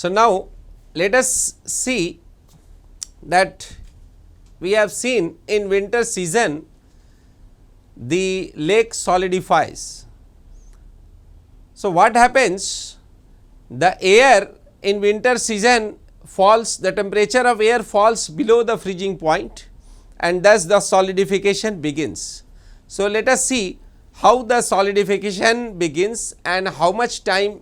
So, now let us see that we have seen in winter season the lake solidifies. So, what happens? The air in winter season falls, the temperature of air falls below the freezing point, and thus the solidification begins. So, let us see how the solidification begins and how much time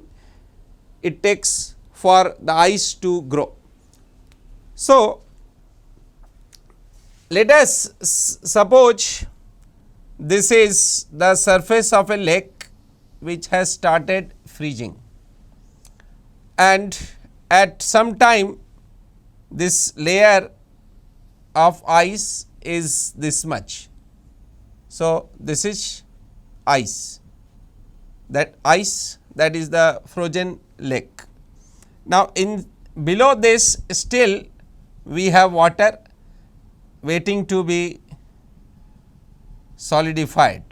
it takes for the ice to grow. So, let us suppose this is the surface of a lake which has started freezing, and at some time this layer of ice is this much. So, this is ice, that is the frozen lake. Now, in below this still we have water waiting to be solidified.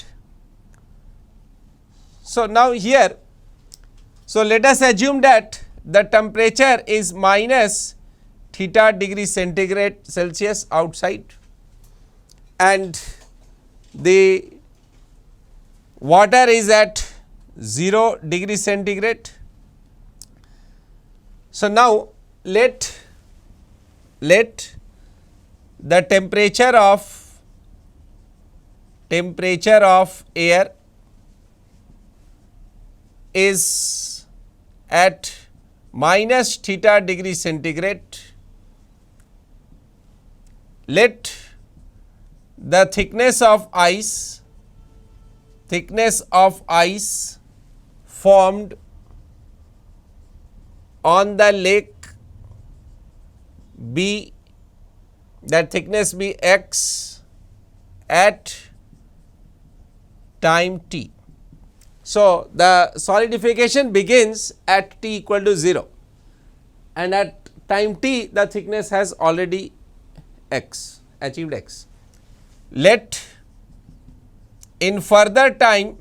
So, now here, so let us assume that the temperature is minus theta degree centigrade Celsius outside, and the water is at 0 degree centigrade. So, now let the temperature of air is at minus theta degree centigrade. Let the thickness of ice formed on the lake be, that thickness be x at time t. So, the solidification begins at t equal to 0, and at time t the thickness has already achieved x. Let in further time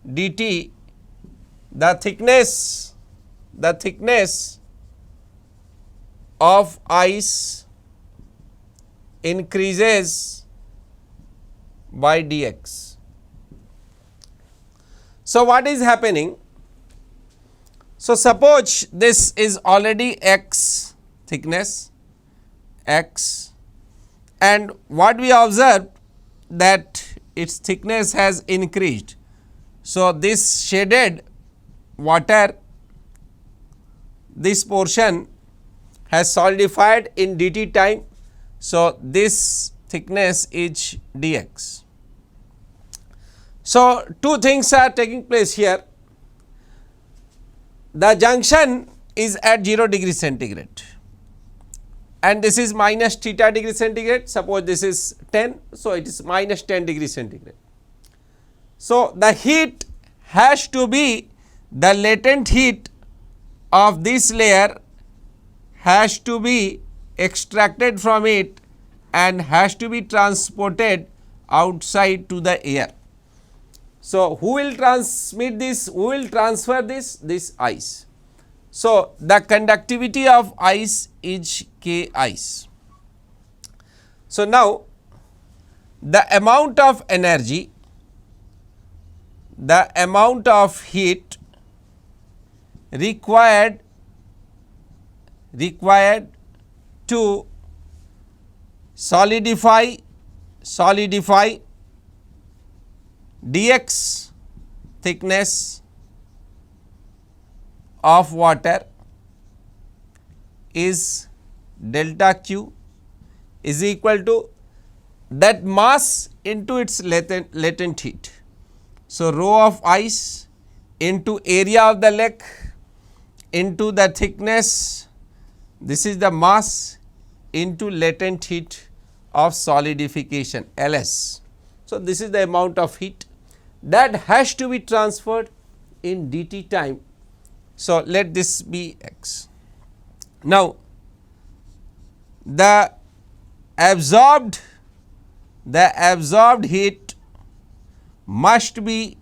dt the thickness of ice increases by dx. So, what is happening? So, suppose this is already x thickness x, and what we observed that its thickness has increased. So, this shaded water, this portion has solidified in dt time. So, this thickness is dx. So, two things are taking place here. The junction is at 0 degree centigrade, and this is minus theta degree centigrade. Suppose this is 10, so it is minus 10 degree centigrade. So, the heat has to be, the latent heat of this layer has to be extracted from it and has to be transported outside to the air. So, who will transmit this? Who will transfer this? This ice. So, the conductivity of ice is K ice. So, now the amount of energy, the amount of heat required to solidify dx thickness of water is delta Q is equal to that mass into its latent heat. So, rho of ice into area of the lake into the thickness, this is the mass into latent heat of solidification Ls. So, this is the amount of heat that has to be transferred in dt time. So, let this be x. Now, the absorbed heat must be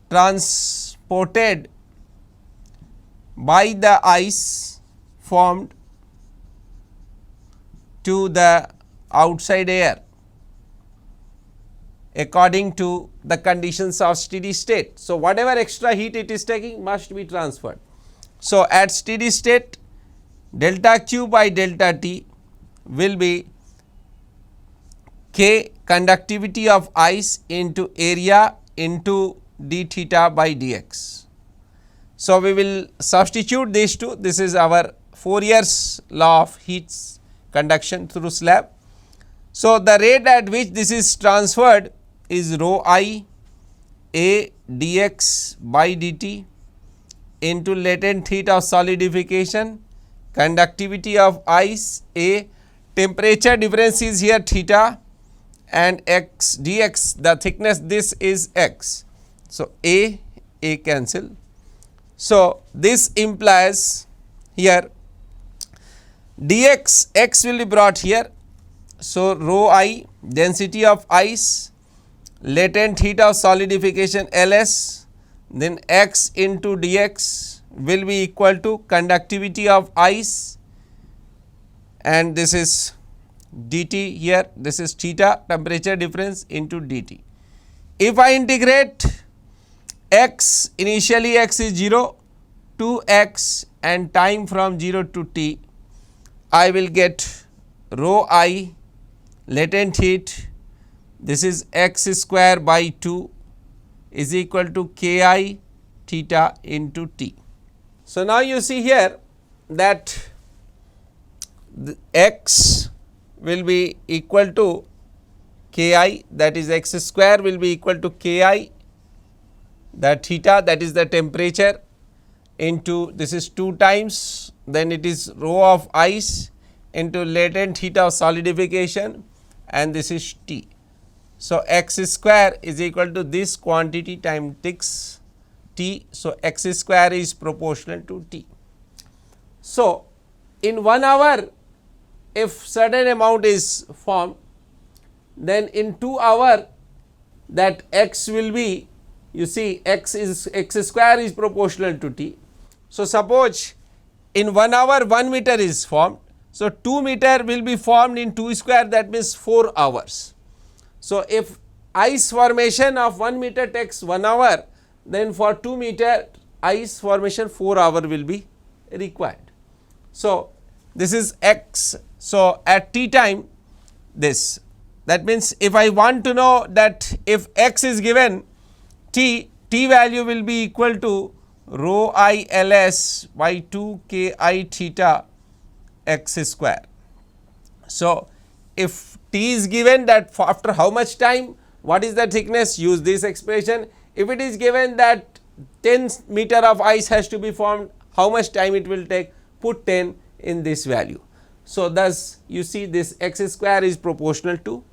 transported by the ice formed to the outside air according to the conditions of steady state. So, whatever extra heat it is taking must be transferred. So, at steady state delta Q by delta T will be K conductivity of ice into area into d theta by dx. So, we will substitute these two. This is our Fourier's law of heat conduction through slab. So, the rate at which this is transferred is rho I A dx by dt into latent heat of solidification, conductivity of ice A, temperature difference is here theta, and x dx, the thickness this is x. So, A cancel. So, this implies here dx, x will be brought here. So, rho I density of ice, latent heat of solidification Ls, then x into dx will be equal to conductivity of ice, and this is dt here, this is theta, temperature difference into dt. If I integrate x, initially x is 0 to x and time from 0 to t, I will get rho I latent heat, this is x square by 2 is equal to Ki theta into t. So, now you see here that the x will be equal to Ki, that is x square will be equal to Ki, that theta, that is the temperature, into this is 2 times, then it is rho of ice into latent heat of solidification, and this is T. So, x square is equal to this quantity time ticks T. So, x square is proportional to T. So, in 1 hour if certain amount is formed, then in 2 hours that x will be, you see x square is proportional to T. So, suppose in 1 hour 1 meter is formed. So, 2 meter will be formed in 2 square, that means 4 hours. So, if ice formation of 1 meter takes 1 hour, then for 2 meter ice formation 4 hours will be required. So, this is x. So, at t time this, that means if I want to know that if x is given, t value will be equal to rho I Ls by 2 Ki theta x square. So, if t is given, that after how much time, what is the thickness, use this expression. If it is given that 10 meter of ice has to be formed, how much time it will take, put 10 in this value. So, thus you see this x square is proportional to